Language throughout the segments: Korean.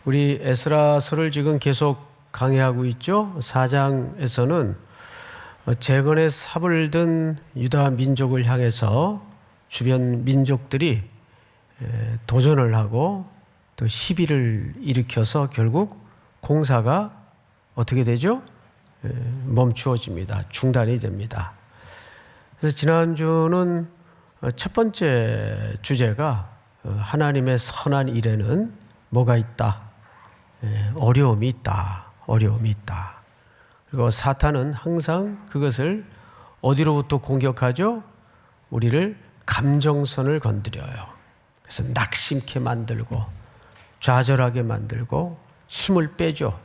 우리 에스라서를 지금 계속 강의하고 있죠. 4장에서는 재건의 삽을 든 유다 민족을 향해서 주변 민족들이 도전을 하고 또 시비를 일으켜서 결국 공사가 어떻게 되죠? 멈추어집니다. 중단이 됩니다. 그래서 지난주는 첫 번째 주제가 하나님의 선한 일에는 뭐가 있다? 어려움이 있다. 어려움이 있다. 그리고 사탄은 항상 그것을 어디로부터 공격하죠? 우리를 감정선을 건드려요. 그래서 낙심케 만들고 좌절하게 만들고 힘을 빼죠.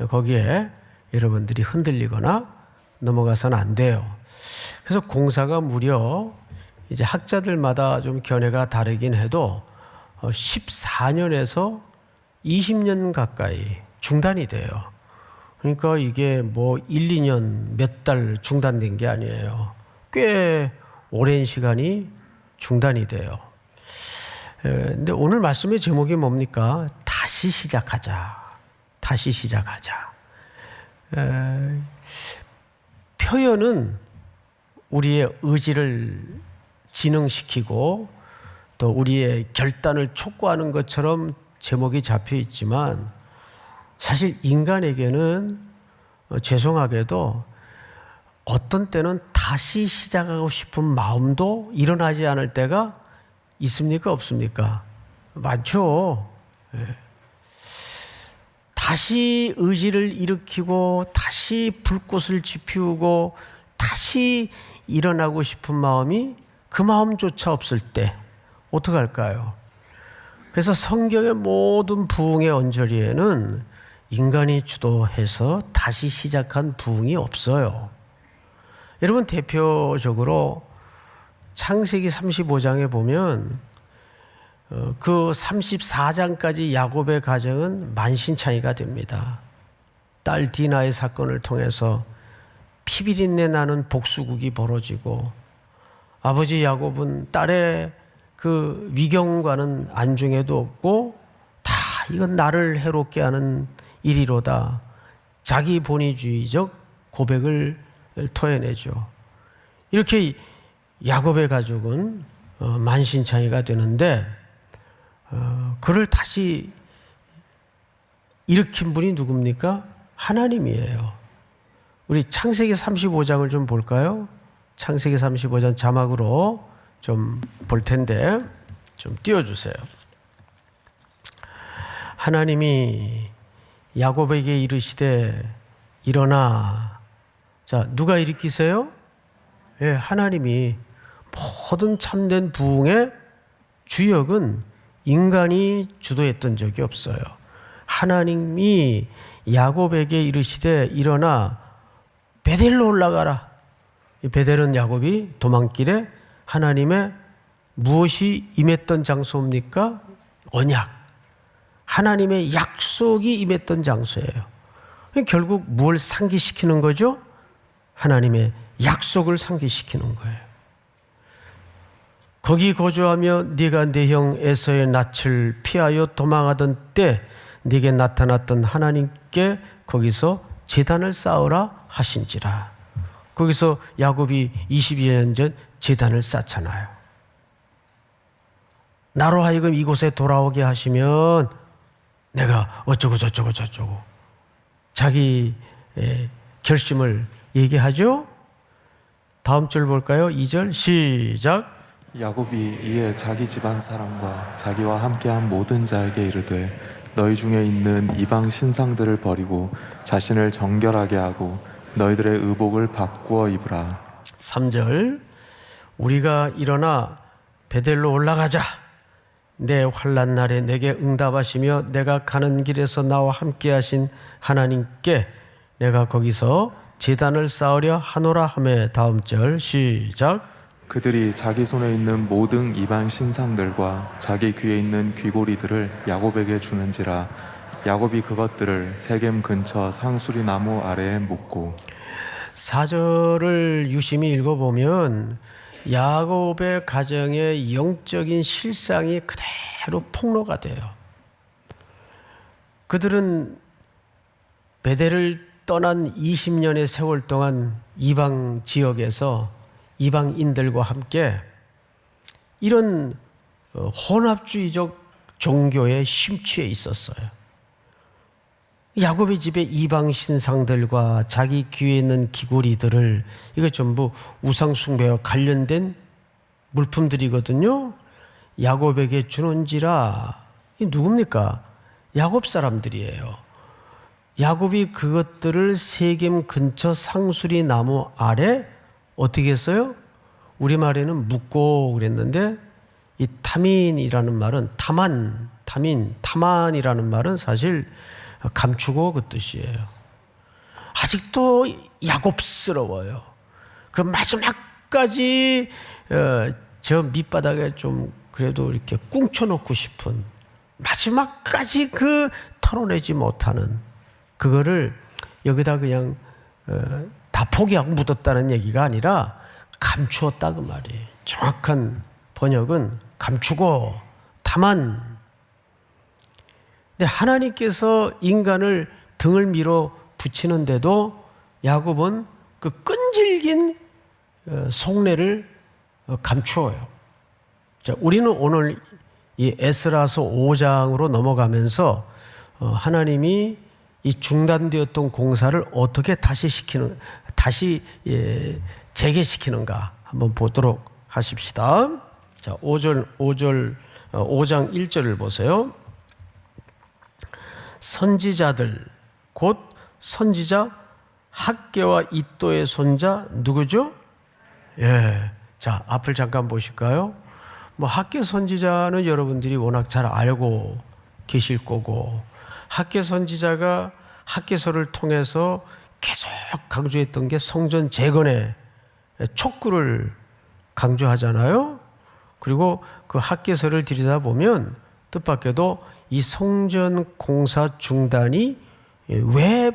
거기에 여러분들이 흔들리거나 넘어가서는 안 돼요. 그래서 공사가 무려 이제 학자들마다 좀 견해가 다르긴 해도 14년에서 20년 가까이 중단이 돼요. 그러니까 이게 뭐 1, 2년 몇 달 중단된 게 아니에요. 꽤 오랜 시간이 중단이 돼요. 근데 오늘 말씀의 제목이 뭡니까? 다시 시작하자. 다시 시작하자. 표현은 우리의 의지를 진흥시키고 또 우리의 결단을 촉구하는 것처럼 제목이 잡혀 있지만 사실 인간에게는 죄송하게도 어떤 때는 다시 시작하고 싶은 마음도 일어나지 않을 때가 있습니까? 없습니까? 많죠. 다시 의지를 일으키고 다시 불꽃을 지피우고 다시 일어나고 싶은 마음이 그 마음조차 없을 때 어떡할까요? 그래서 성경의 모든 부흥의 언저리에는 인간이 주도해서 다시 시작한 부흥이 없어요. 여러분 대표적으로 창세기 35장에 보면 그 34장까지 야곱의 가정은 만신창이가 됩니다. 딸 디나의 사건을 통해서 피비린내 나는 복수국이 벌어지고 아버지 야곱은 딸의 그 위경과는 안중에도 없고 다 이건 나를 해롭게 하는 일이로다. 자기 본위주의적 고백을 토해내죠. 이렇게 야곱의 가족은 만신창이가 되는데 그를 다시 일으킨 분이 누굽니까? 하나님이에요. 우리 창세기 35장을 좀 볼까요? 창세기 35장 자막으로 좀 볼 텐데 좀 띄워주세요. 하나님이 야곱에게 이르시되 일어나. 자, 누가 일으키세요? 예, 하나님이. 모든 참된 부흥의 주역은 인간이 주도했던 적이 없어요. 하나님이 야곱에게 이르시되 일어나 베델로 올라가라. 이 베델은 야곱이 도망길에 하나님의 무엇이 임했던 장소입니까? 언약. 하나님의 약속이 임했던 장소예요. 결국 뭘 상기시키는 거죠? 하나님의 약속을 상기시키는 거예요. 거기 거주하며 네가 네 형 에서의 낯을 피하여 도망하던 때 네게 나타났던 하나님께 거기서 제단을 쌓으라 하신지라. 거기서 야곱이 22년 전 제단을 쌓잖아요. 나로 하여금 이곳에 돌아오게 하시면 내가 어쩌고 저쩌고 저쩌고 자기 결심을 얘기하죠. 다음 절 볼까요? 2절 시작. 야곱이 이에 자기 집안 사람과 자기와 함께한 모든 자에게 이르되 너희 중에 있는 이방 신상들을 버리고 자신을 정결하게 하고 너희들의 의복을 바꾸어 입으라. 3절 우리가 일어나 베델로 올라가자. 내 환난 날에 내게 응답하시며 내가 가는 길에서 나와 함께 하신 하나님께 내가 거기서 제단을 쌓으려 하노라 하매. 다음 절 시작. 그들이 자기 손에 있는 모든 이방 신상들과 자기 귀에 있는 귀고리들을 야곱에게 주는지라. 야곱이 그것들을 세겜 근처 상수리 나무 아래에 묻고. 4절을 유심히 읽어보면 야곱의 가정의 영적인 실상이 그대로 폭로가 돼요. 그들은 베델을 떠난 20년의 세월 동안 이방 지역에서 이방인들과 함께 이런 혼합주의적 종교에 심취해 있었어요. 야곱의 집에 이방 신상들과 자기 귀에 있는 귀고리들을, 이거 전부 우상숭배와 관련된 물품들이거든요. 야곱에게 주는지라. 이 누굽니까? 야곱 사람들이에요. 야곱이 그것들을 세겜 근처 상수리 나무 아래 어떻게 했어요? 우리말에는 묻고 그랬는데, 이 타민이라는 말은 타만이라는 말은 사실 감추고 그 뜻이에요. 아직도 야곱스러워요. 그 마지막까지 저 밑바닥에 좀 그래도 이렇게 꿍쳐놓고 싶은, 마지막까지 그 털어내지 못하는 그거를 여기다 그냥 다 포기하고 묻었다는 얘기가 아니라 감추었다 그 말이에요. 정확한 번역은 감추고 다만. 근데 하나님께서 인간을 등을 밀어 붙이는데도 야곱은 그 끈질긴 속내를 감추어요. 자, 우리는 오늘 이 에스라서 5장으로 넘어가면서 하나님이 이 중단되었던 공사를 어떻게 다시 재개시키는가 한번 보도록 하십시다. 자, 5장 1절을 보세요. 선지자들 곧 선지자 학개와 이또의 손자 누구죠? 예. 자, 앞을 잠깐 보실까요? 뭐 학개 선지자는 여러분들이 워낙 잘 알고 계실 거고, 학개 선지자가 학개서를 통해서 계속 강조했던 게 성전 재건의 촉구를 강조하잖아요. 그리고 그 학개서를 들여다보면 뜻밖에도 이 성전 공사 중단이 왜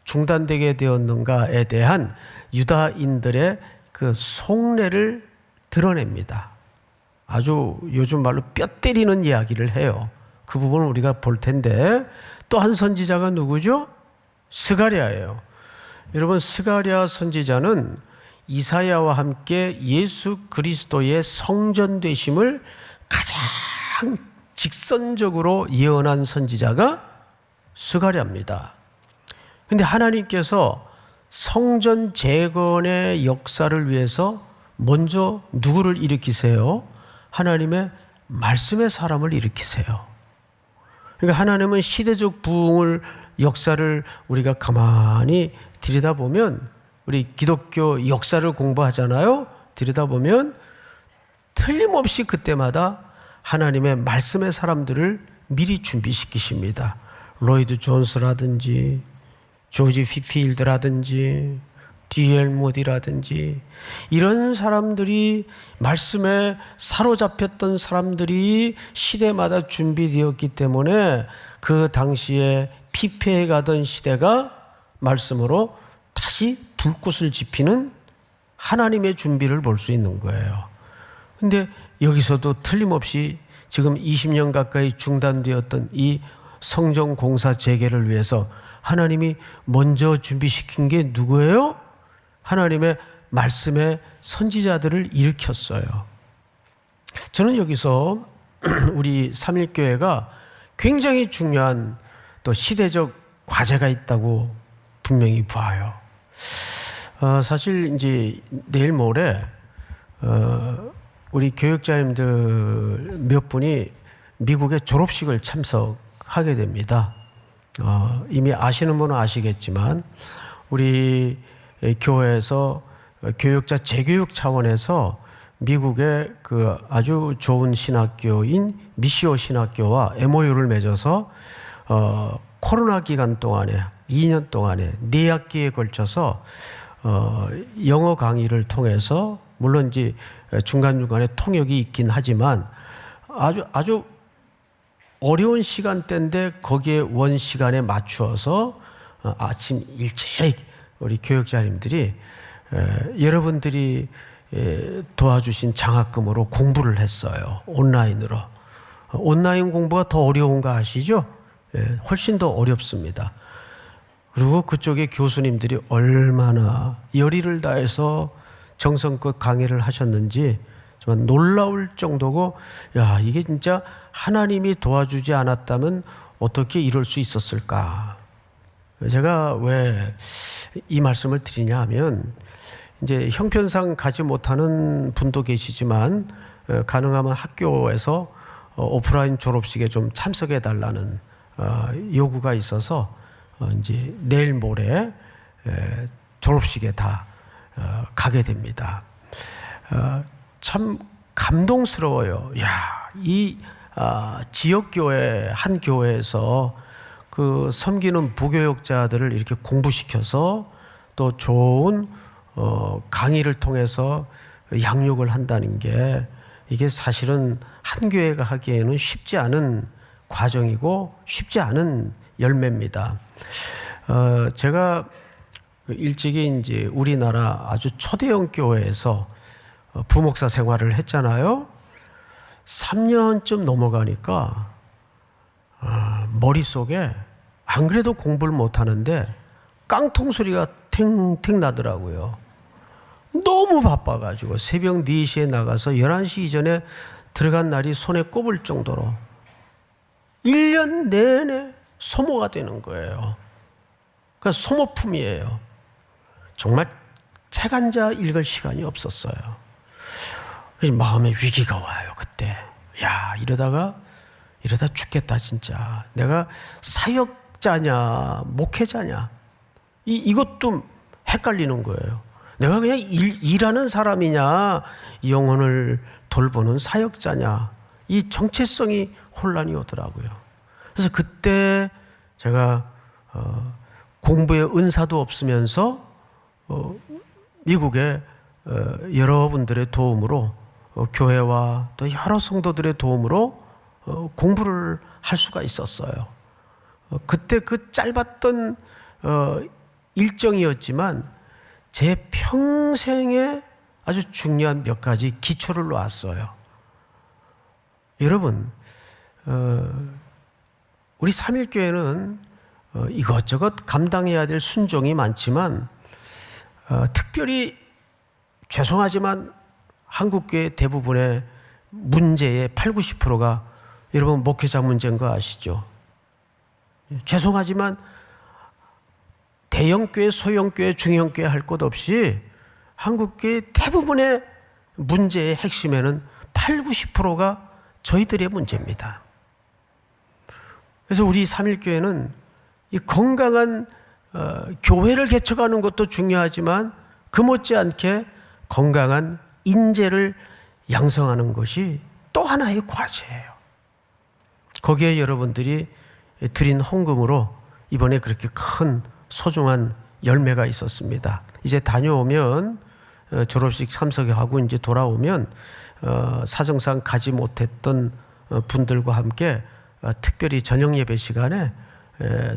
중단되게 되었는가에 대한 유다인들의 그 속내를 드러냅니다. 아주 요즘 말로 뼈 때리는 이야기를 해요. 그 부분을 우리가 볼 텐데, 또 한 선지자가 누구죠? 스가랴예요. 여러분, 스가랴 선지자는 이사야와 함께 예수 그리스도의 성전 되심을 가장 직선적으로 예언한 선지자가 스가랴입니다. 그런데 하나님께서 성전 재건의 역사를 위해서 먼저 누구를 일으키세요? 하나님의 말씀의 사람을 일으키세요. 그러니까 하나님은 시대적 부흥을 역사를 우리가 가만히 들여다보면, 우리 기독교 역사를 공부하잖아요. 들여다보면 틀림없이 그때마다 하나님의 말씀의 사람들을 미리 준비시키십니다. 로이드 존스라든지 조지 휘필드라든지 D.L. 모디라든지 이런 사람들이, 말씀에 사로잡혔던 사람들이 시대마다 준비되었기 때문에 그 당시에 피폐해가던 시대가 말씀으로 다시 불꽃을 지피는 하나님의 준비를 볼 수 있는 거예요. 근데 여기서도 틀림없이 지금 20년 가까이 중단되었던 이 성전 공사 재개를 위해서 하나님이 먼저 준비시킨 게 누구예요? 하나님의 말씀의 선지자들을 일으켰어요. 저는 여기서 우리 삼일교회가 굉장히 중요한 또 시대적 과제가 있다고 분명히 봐요. 사실 이제 내일 모레 우리 교육자님들 몇 분이 미국의 졸업식을 참석하게 됩니다. 이미 아시는 분은 아시겠지만 우리 교회에서 교육자 재교육 차원에서 미국의 그 아주 좋은 신학교인 미시오 신학교와 MOU를 맺어서 코로나 기간 동안에 2년 동안에 4학기에 걸쳐서 영어 강의를 통해서, 물론 이제 중간중간에 통역이 있긴 하지만 아주 어려운 시간대인데 거기에 원 시간에 맞추어서 아침 일찍 우리 교육자님들이 여러분들이 도와주신 장학금으로 공부를 했어요. 온라인으로. 온라인 공부가 더 어려운 거 아시죠? 훨씬 더 어렵습니다. 그리고 그쪽에 교수님들이 얼마나 열의를 다해서 정성껏 강의를 하셨는지 정말 놀라울 정도고, 야, 이게 진짜 하나님이 도와주지 않았다면 어떻게 이럴 수 있었을까. 제가 왜 이 말씀을 드리냐 하면, 이제 형편상 가지 못하는 분도 계시지만 가능하면 학교에서 오프라인 졸업식에 좀 참석해 달라는 요구가 있어서 이제 내일 모레 졸업식에 다 가게 됩니다. 참 감동스러워요. 야, 이 지역교회 한 교회에서 그 섬기는 부교역자들을 이렇게 공부시켜서 또 좋은 강의를 통해서 양육을 한다는 게, 이게 사실은 한 교회가 하기에는 쉽지 않은 과정이고 쉽지 않은 열매입니다. 제가 일찍이 이제 우리나라 아주 초대형 교회에서 부목사 생활을 했잖아요. 3년쯤 넘어가니까 머릿속에 안 그래도 공부를 못하는데 깡통 소리가 탱탱 나더라고요. 너무 바빠가지고 새벽 4시에 나가서 11시 이전에 들어간 날이 손에 꼽을 정도로 1년 내내 소모가 되는 거예요. 그러니까 소모품이에요. 정말 책 한 자 읽을 시간이 없었어요. 마음에 위기가 와요. 그때 이러다 죽겠다 진짜. 내가 사역자냐 목회자냐 이것도 헷갈리는 거예요. 내가 그냥 일하는 사람이냐 영혼을 돌보는 사역자냐, 이 정체성이 혼란이 오더라고요. 그래서 그때 제가 공부의 은사도 없으면서 미국의 여러분들의 도움으로 교회와 또 여러 성도들의 도움으로 공부를 할 수가 있었어요. 그때 그 짧았던 일정이었지만 제 평생에 아주 중요한 몇 가지 기초를 놓았어요. 여러분, 우리 삼일교회는 이것저것 감당해야 될 순종이 많지만 특별히 죄송하지만 한국교회 대부분의 문제의 80~90%가 여러분 목회자 문제인 거 아시죠? 죄송하지만 대형교회, 소형교회, 중형교회 할 것 없이 한국교회 대부분의 문제의 핵심에는 80~90%가 저희들의 문제입니다. 그래서 우리 삼일교회는 이 건강한 교회를 개척하는 것도 중요하지만 그 못지않게 건강한 인재를 양성하는 것이 또 하나의 과제예요. 거기에 여러분들이 드린 헌금으로 이번에 그렇게 큰 소중한 열매가 있었습니다. 이제 다녀오면 졸업식 참석하고 이제 돌아오면 사정상 가지 못했던 분들과 함께 특별히 저녁 예배 시간에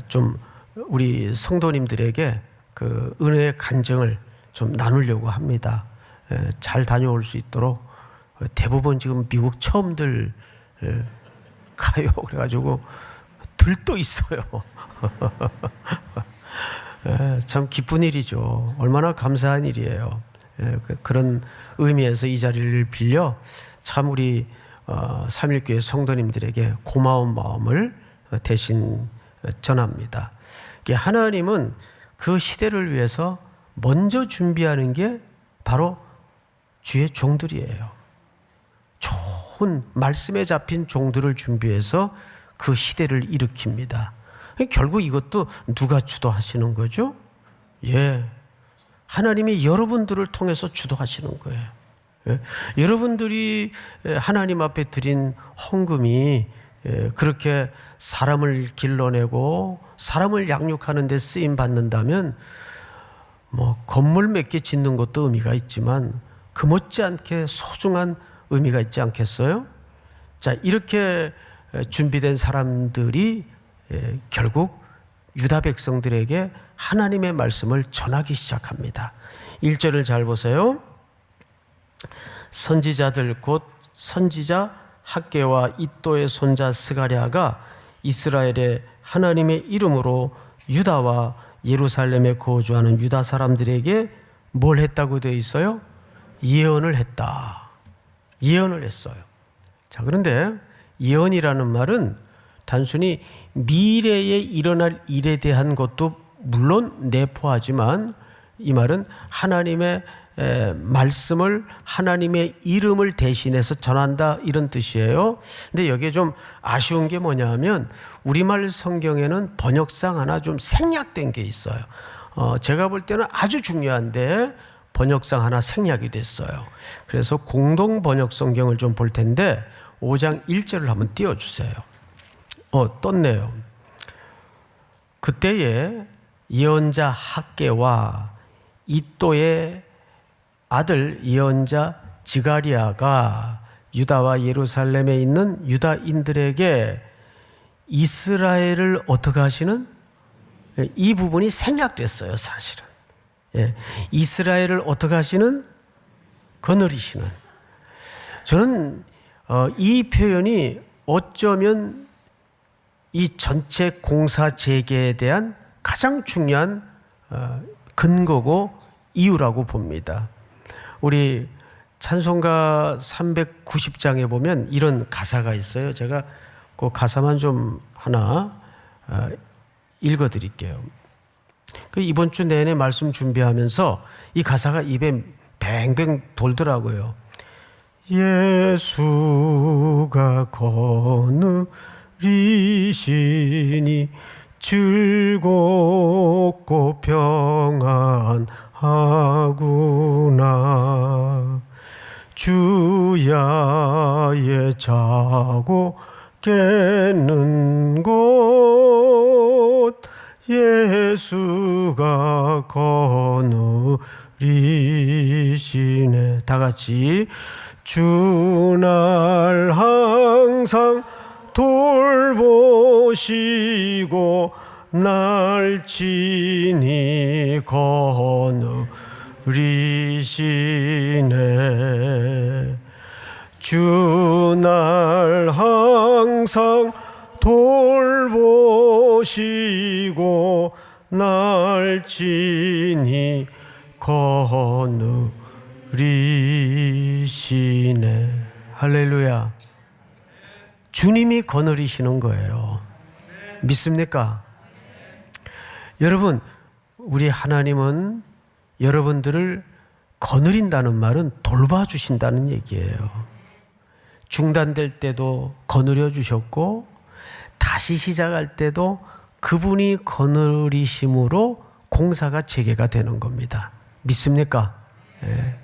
좀 우리 성도님들에게 그 은혜의 간증을 좀 나누려고 합니다. 잘 다녀올 수 있도록. 대부분 지금 미국 처음들 가요. 그래가지고 들떠 있어요. 참 기쁜 일이죠. 얼마나 감사한 일이에요. 그런 의미에서 이 자리를 빌려 참 우리 삼일교회 성도님들에게 고마운 마음을 대신 전합니다. 하나님은 그 시대를 위해서 먼저 준비하는 게 바로 주의 종들이에요. 좋은 말씀에 잡힌 종들을 준비해서 그 시대를 일으킵니다. 결국 이것도 누가 주도하시는 거죠? 하나님이 여러분들을 통해서 주도하시는 거예요. 여러분들이 하나님 앞에 드린 헌금이 그렇게 사람을 길러내고 사람을 양육하는 데 쓰임 받는다면 뭐 건물 몇 개 짓는 것도 의미가 있지만 그 못지않게 소중한 의미가 있지 않겠어요? 자, 이렇게 준비된 사람들이 결국 유다 백성들에게 하나님의 말씀을 전하기 시작합니다. 1절을 잘 보세요. 선지자들 곧 선지자 학개와 이도의 손자 스가랴가 이스라엘의 하나님의 이름으로 유다와 예루살렘에 거주하는 유다 사람들에게 뭘 했다고 되어 있어요? 예언을 했다. 예언을 했어요. 자, 그런데 예언이라는 말은 단순히 미래에 일어날 일에 대한 것도 물론 내포하지만 이 말은 하나님의 말씀을, 하나님의 이름을 대신해서 전한다, 이런 뜻이에요. 근데 여기에 좀 아쉬운 게 뭐냐 하면 우리말 성경에는 번역상 하나 좀 생략된 게 있어요. 제가 볼 때는 아주 중요한데 번역상 하나 생략이 됐어요. 그래서 공동 번역 성경을 좀 볼 텐데 5장 1절을 한번 띄워주세요. 떴네요. 그때에 예언자 학개와 이또의 아들 예언자 지가리야가 유다와 예루살렘에 있는 유다인들에게 이스라엘을 어떻게 하시는? 이 부분이 생략됐어요, 사실은. 이스라엘을 어떻게 하시는? 거느리시는. 저는 이 표현이 어쩌면 이 전체 공사 재개에 대한 가장 중요한 근거고 이유라고 봅니다. 우리 찬송가 390장에 보면 이런 가사가 있어요. 제가 그 가사만 좀 하나 읽어드릴게요. 이번 주 내내 말씀 준비하면서 이 가사가 입에 뱅뱅 돌더라고요. 예수가 거느리시니 즐겁고 평안하구나. 주야에 자고 깨는 곳 예수가 거느리시네. 다 같이 주날 항상 돌보시고 날 친히 거느리시네. 주날 항상 돌보시고 날 친히 거느리시네. 할렐루야. 주님이 거느리시는 거예요. 믿습니까? 여러분, 우리 하나님은 여러분들을 거느린다는 말은 돌봐주신다는 얘기예요. 중단될 때도 거느려 주셨고 다시 시작할 때도 그분이 거느리심으로 공사가 재개가 되는 겁니다. 믿습니까? 예.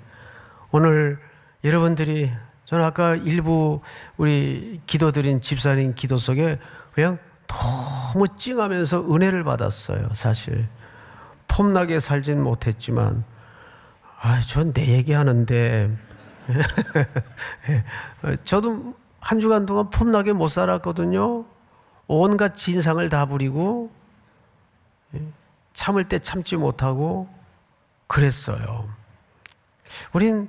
오늘 여러분들이, 저는 아까 일부 우리 기도드린 집사님 기도 속에 그냥 너무 찡하면서 은혜를 받았어요. 사실 폼나게 살진 못했지만 전 내 얘기하는데 저도 한 주간 동안 폼나게 못 살았거든요. 온갖 진상을 다 부리고 참을 때 참지 못하고 그랬어요. 우린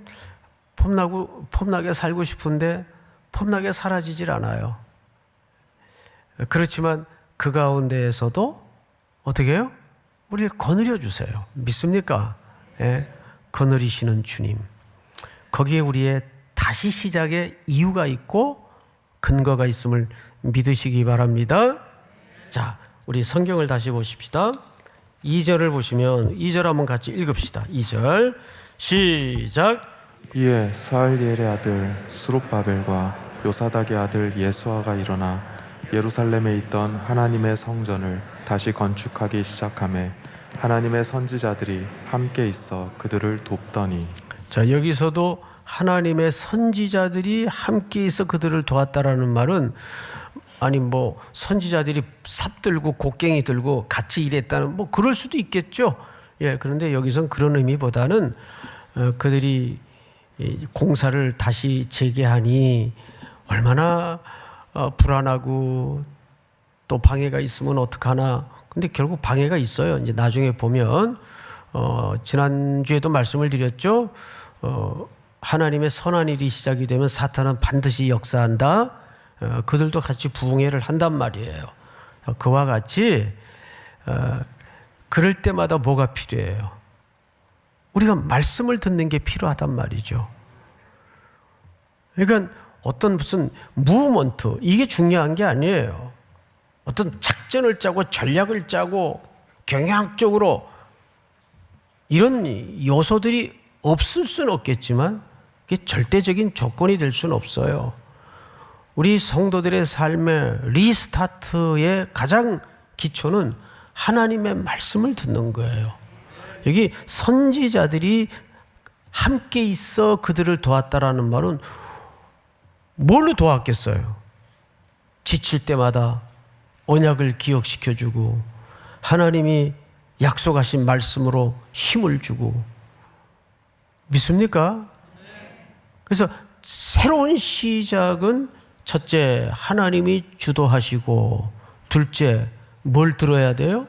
폼나게 살고 싶은데 폼나게 사라지질 않아요. 그렇지만 그 가운데에서도 어떻게 해요? 우리를 거느려 주세요. 믿습니까? 예, 거느리시는 주님. 거기에 우리의 다시 시작의 이유가 있고 근거가 있음을 믿으시기 바랍니다. 자, 우리 성경을 다시 보십시다. 2절을 보시면 2절 한번 같이 읽읍시다. 2절 시작. 이에 스알리엘의 아들 수룹바벨과 요사닥의 아들 예수아가 일어나 예루살렘에 있던 하나님의 성전을 다시 건축하기 시작하매 하나님의 선지자들이 함께 있어 그들을 돕더니. 자, 여기서도 하나님의 선지자들이 함께 있어 그들을 도왔다라는 말은 아니 선지자들이 삽 들고 곡괭이 들고 같이 일했다는 그럴 수도 있겠죠. 예, 그런데 여기선 그런 의미보다는 그들이 공사를 다시 재개하니 얼마나 불안하고 또 방해가 있으면 어떡하나. 근데 결국 방해가 있어요. 이제 나중에 보면 지난주에도 말씀을 드렸죠. 하나님의 선한 일이 시작이 되면 사탄은 반드시 역사한다. 그들도 같이 부흥회를 한단 말이에요. 그와 같이 그럴 때마다 뭐가 필요해요? 우리가 말씀을 듣는 게 필요하단 말이죠. 그러니까 어떤 무슨 무브먼트, 이게 중요한 게 아니에요. 어떤 작전을 짜고 전략을 짜고 경영학적으로 이런 요소들이 없을 수는 없겠지만 그게 절대적인 조건이 될 수는 없어요. 우리 성도들의 삶의 리스타트의 가장 기초는 하나님의 말씀을 듣는 거예요. 여기 선지자들이 함께 있어 그들을 도왔다라는 말은 뭘로 도왔겠어요? 지칠 때마다 언약을 기억시켜주고 하나님이 약속하신 말씀으로 힘을 주고, 믿습니까? 그래서 새로운 시작은 첫째, 하나님이 주도하시고, 둘째, 뭘 들어야 돼요?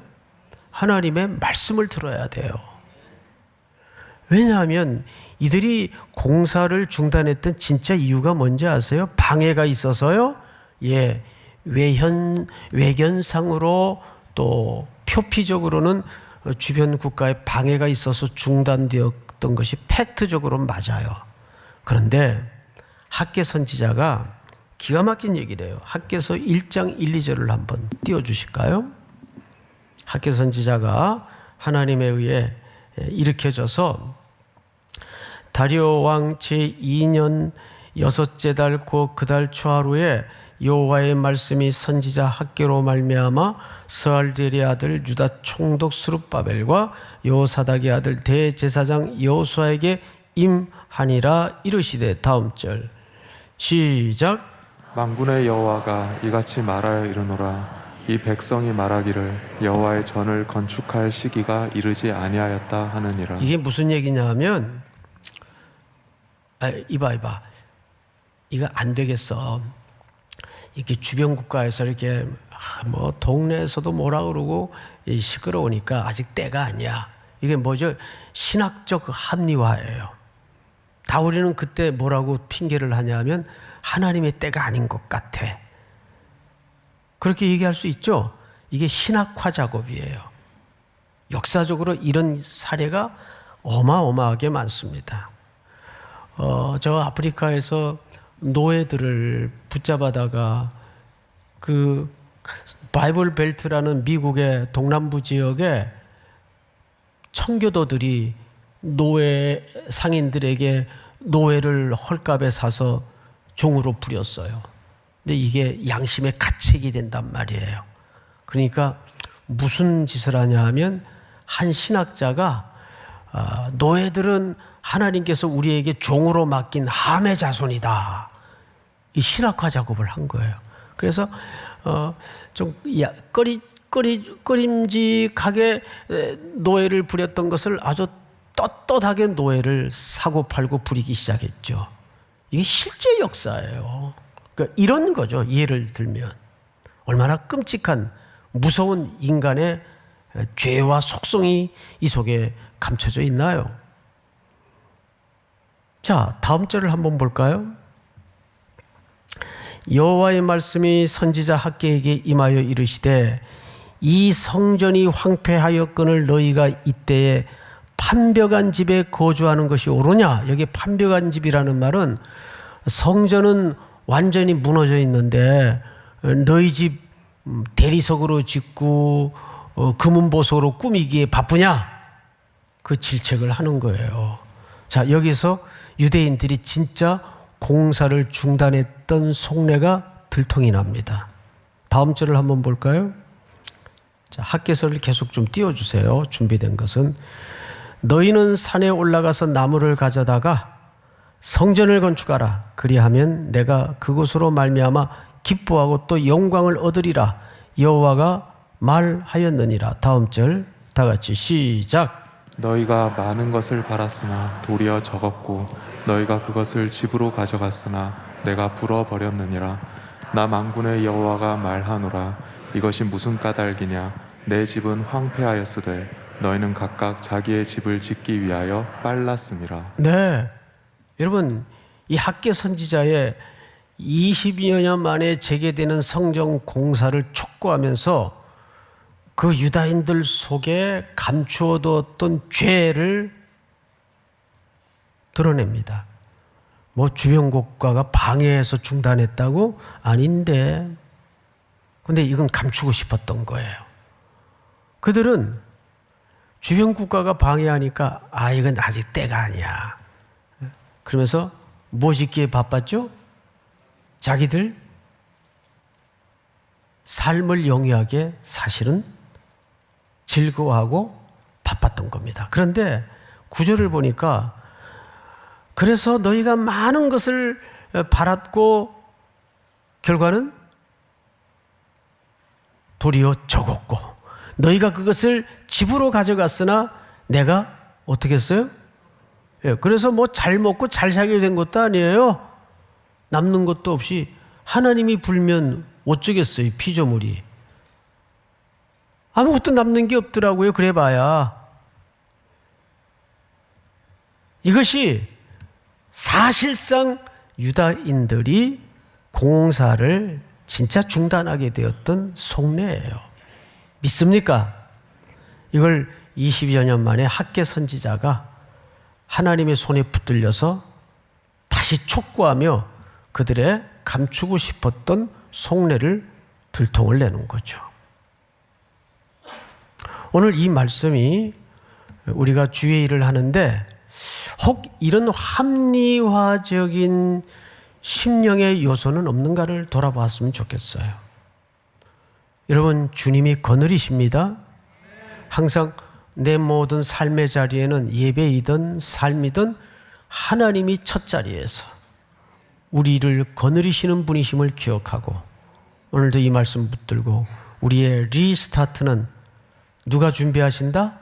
하나님의 말씀을 들어야 돼요. 왜냐하면 이들이 공사를 중단했던 진짜 이유가 뭔지 아세요? 방해가 있어서요? 예, 외견상으로 또 표피적으로는 주변 국가에 방해가 있어서 중단되었던 것이 팩트적으로는 맞아요. 그런데 학개 선지자가 기가 막힌 얘기를 해요. 학개서 1장 1, 2절을 한번 띄워주실까요? 학개 선지자가 하나님에 의해 일으켜져서 다리오 왕 제2년 6째 달 곧 그 달 초하루에 여호와의 말씀이 선지자 학개로 말미암아 스알디엘의 아들 유다 총독 스룹바벨과 여호사닥의 아들 대제사장 여호수아에게 임하니라. 이르시되, 다음 절 시작. 만군의 여호와가 이같이 말하여 이르노라. 이 백성이 말하기를 여호와의 전을 건축할 시기가 이르지 아니하였다 하느니라. 이게 무슨 얘기냐 하면, 이봐 이거 안 되겠어. 이렇게 주변 국가에서 이렇게 뭐 동네에서도 뭐라 그러고 시끄러우니까 아직 때가 아니야. 이게 뭐죠? 신학적 합리화예요. 다우리는 그때 뭐라고 핑계를 하냐면 하나님의 때가 아닌 것 같아. 그렇게 얘기할 수 있죠. 이게 신학화 작업이에요. 역사적으로 이런 사례가 어마어마하게 많습니다. 저 아프리카에서 노예들을 붙잡아다가 그 바이블 벨트라는 미국의 동남부 지역에 청교도들이 노예 상인들에게 노예를 헐값에 사서 종으로 부렸어요. 근데 이게 양심의 가책이 된단 말이에요. 그러니까 무슨 짓을 하냐 하면 한 신학자가 노예들은 하나님께서 우리에게 종으로 맡긴 함의 자손이다. 이 신학화 작업을 한 거예요. 그래서 좀 꺼림직하게 노예를 부렸던 것을 아주 떳떳하게 노예를 사고 팔고 부리기 시작했죠. 이게 실제 역사예요. 그러니까 이런 거죠. 예를 들면 얼마나 끔찍한 무서운 인간의 죄와 속성이 이 속에 감춰져 있나요? 자, 다음 절을 한번 볼까요? 여호와의 말씀이 선지자 학개에게 임하여 이르시되, 이 성전이 황폐하였거늘 너희가 이때에 판벽한 집에 거주하는 것이 옳으냐? 여기 판벽한 집이라는 말은 성전은 완전히 무너져 있는데 너희 집 대리석으로 짓고 금은보석으로 꾸미기에 바쁘냐? 그 질책을 하는 거예요. 자, 여기서 유대인들이 진짜 공사를 중단했던 속내가 들통이 납니다. 다음 절을 한번 볼까요? 자, 학개서를 계속 좀 띄워주세요. 준비된 것은, 너희는 산에 올라가서 나무를 가져다가 성전을 건축하라. 그리하면 내가 그곳으로 말미암아 기뻐하고 또 영광을 얻으리라. 여호와가 말하였느니라. 다음 절 다 같이 시작. 너희가 많은 것을 바랐으나 도리어 적었고 너희가 그것을 집으로 가져갔으나 내가 불어버렸느니라. 나 만군의 여호와가 말하노라. 이것이 무슨 까닭이냐? 내 집은 황폐하였으되 너희는 각각 자기의 집을 짓기 위하여 빨랐음이라. 네, 여러분, 이 학개 선지자의 20여 년 만에 재개되는 성전 공사를 촉구하면서 그 유다인들 속에 감추어두었던 죄를 드러냅니다. 뭐 주변 국가가 방해해서 중단했다고? 아닌데. 근데 이건 감추고 싶었던 거예요. 그들은 주변 국가가 방해하니까 이건 아직 때가 아니야. 그러면서 뭐 짓기에 바빴죠? 자기들 삶을 영위하게 사실은 즐거워하고 바빴던 겁니다. 그런데 구절을 보니까 그래서 너희가 많은 것을 바랐고 결과는 도리어 적었고 너희가 그것을 집으로 가져갔으나 내가 어떻게 했어요? 그래서 뭐 잘 먹고 잘 살게 된 것도 아니에요. 남는 것도 없이 하나님이 불면 어쩌겠어요, 피조물이. 아무것도 남는 게 없더라고요. 그래봐야. 이것이 사실상 유다인들이 공사를 진짜 중단하게 되었던 속내예요. 믿습니까? 이걸 20여 년 만에 학개 선지자가 하나님의 손에 붙들려서 다시 촉구하며 그들의 감추고 싶었던 속내를 들통을 내는 거죠. 오늘 이 말씀이 우리가 주의 일을 하는데 혹 이런 합리화적인 심령의 요소는 없는가를 돌아봤으면 좋겠어요. 여러분, 주님이 거느리십니다. 항상 내 모든 삶의 자리에는 예배이든 삶이든 하나님이 첫 자리에서 우리를 거느리시는 분이심을 기억하고 오늘도 이 말씀 붙들고 우리의 리스타트는 누가 준비하신다?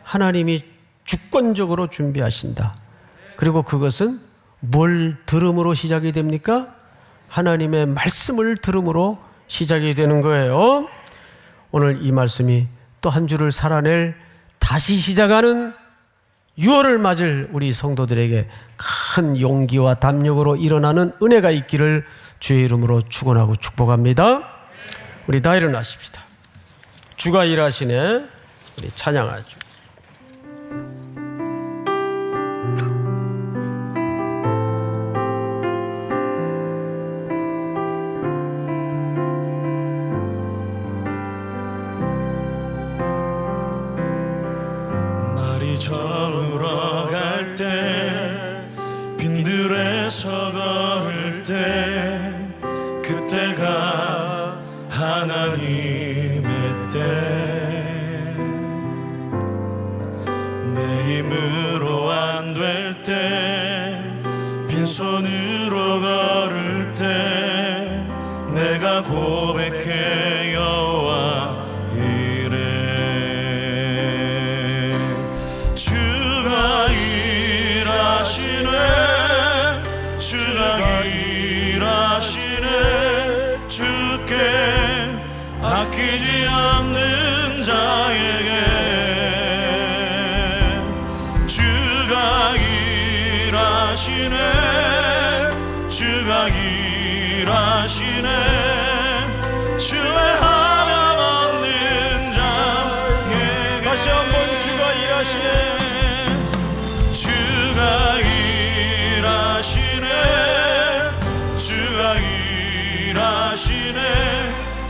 하나님이 주권적으로 준비하신다. 그리고 그것은 뭘 들음으로 시작이 됩니까? 하나님의 말씀을 들음으로 시작이 되는 거예요. 오늘 이 말씀이 또 한 주를 살아낼 다시 시작하는 6월을 맞을 우리 성도들에게 큰 용기와 담력으로 일어나는 은혜가 있기를 주의 이름으로 축원하고 축복합니다. 우리 다 일어나십시다. 주가 일하시네. 우리 찬양하죠. 날이 저물어 갈 때 빈들에서 걸을 때 그때가 하나님의 때 내 힘으로 안 될 때 빈손으로 걸을 때 내가 고백해 여호와 이래 주가 일하시네 주가 일하시네 주께 아끼지 않는 자에게 주가 일하시네 주가 일하시네 신뢰하면 얻는 자에게 다시 한번 주가 일하시네 주가 일하시네 주가 일하시네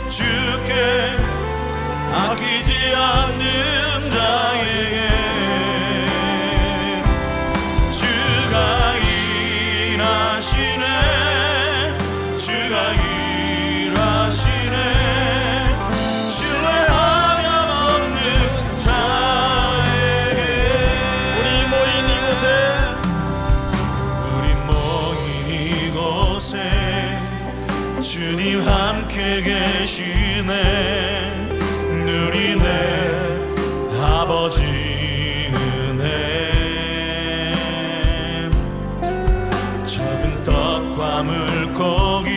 주께 아끼지 않는 자에게 주가 일하시네 주가 일하시네 신뢰하면 얻는 자에게 우리 모인 이곳에 주님 함께 계시네 누리네 아버지 은혜 적은 떡과 물고기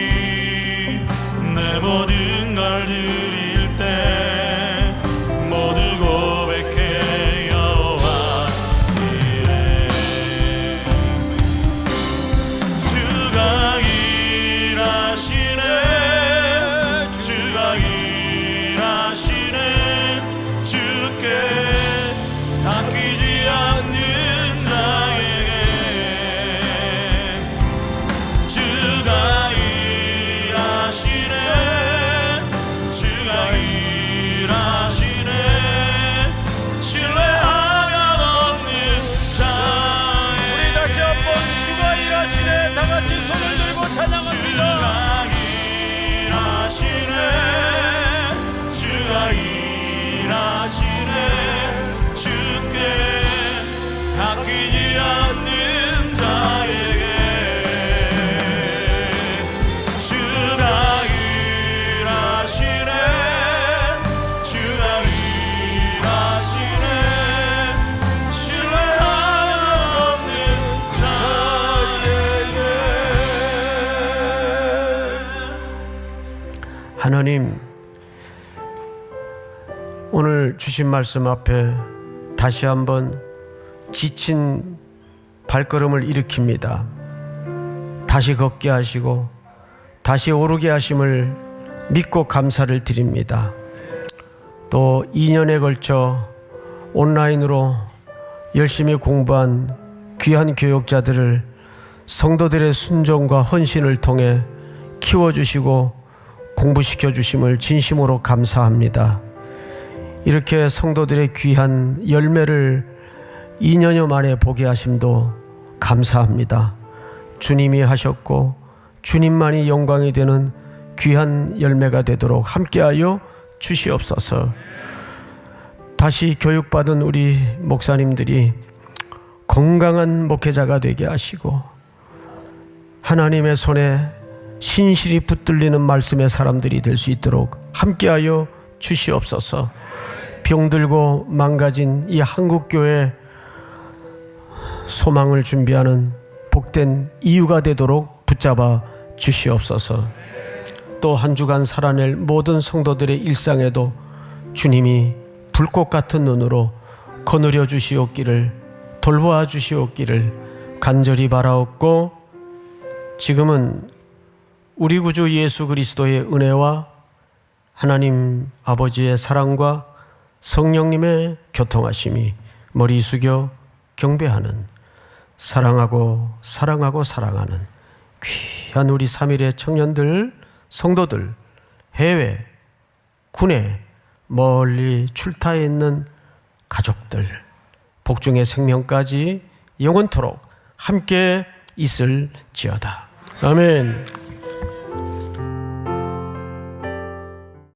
내 모든 걸 드릴 때 모두 고백해 여호와 이래 주가 일하시네 일하시네 주께 아끼지 않는 자에게 주가 일하시네 주가 일하시네 신뢰하여 없는 자에게. 하나님, 오늘 주신 말씀 앞에 다시 한번 지친 발걸음을 일으킵니다. 다시 걷게 하시고 다시 오르게 하심을 믿고 감사를 드립니다. 또 2년에 걸쳐 온라인으로 열심히 공부한 귀한 교육자들을 성도들의 순종과 헌신을 통해 키워주시고 공부시켜 주심을 진심으로 감사합니다. 이렇게 성도들의 귀한 열매를 2년여 만에 보게 하심도 감사합니다. 주님이 하셨고 주님만이 영광이 되는 귀한 열매가 되도록 함께하여 주시옵소서. 다시 교육받은 우리 목사님들이 건강한 목회자가 되게 하시고 하나님의 손에 신실히 붙들리는 말씀의 사람들이 될 수 있도록 함께하여 주시옵소서. 병들고 망가진 이 한국교회 소망을 준비하는 복된 이유가 되도록 붙잡아 주시옵소서. 또 한 주간 살아낼 모든 성도들의 일상에도 주님이 불꽃 같은 눈으로 거느려 주시옵기를, 돌보아 주시옵기를 간절히 바라옵고, 지금은 우리 구주 예수 그리스도의 은혜와 하나님 아버지의 사랑과 성령님의 교통하심이 머리 숙여 경배하는, 사랑하고 사랑하고 사랑하는 귀한 우리 3일의 청년들, 성도들, 해외, 군에 멀리 출타해 있는 가족들, 복중의 생명까지 영원토록 함께 있을지어다. 아멘.